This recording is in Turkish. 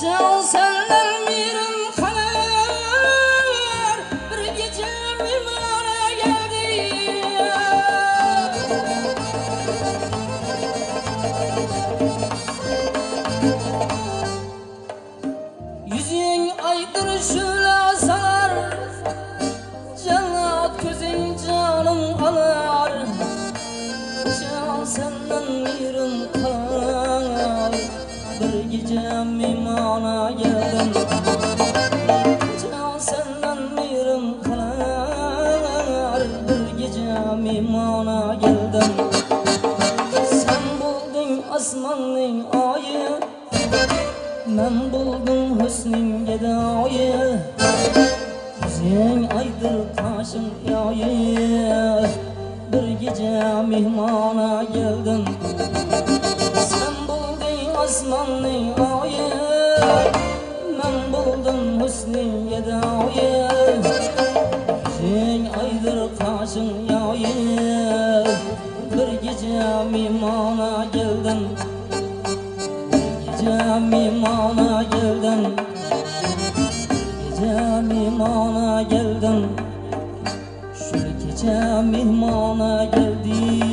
Çal senden mirim kanar, bir gece mimara geldi. Yüzün aydır şöyle sanar, cennet gözün canım alır. Çal senden mirim kanar, bir gece mimana geldim. Çal senden mirim kanar, bir gece mimana geldim. Sen buldun asmanın ayı, ben buldum hüsnün gedayı. Yüzün aydır taşın yayı, bir gece mihmana geldim. Sen buldun asmanın ayı, ben buldum hüsnün gedayı. Yüzün aydır taşın yayı, bir gece mihmana geldim. Gece mimana geldim, gece mimana geldim, şu gece mihmana geldim.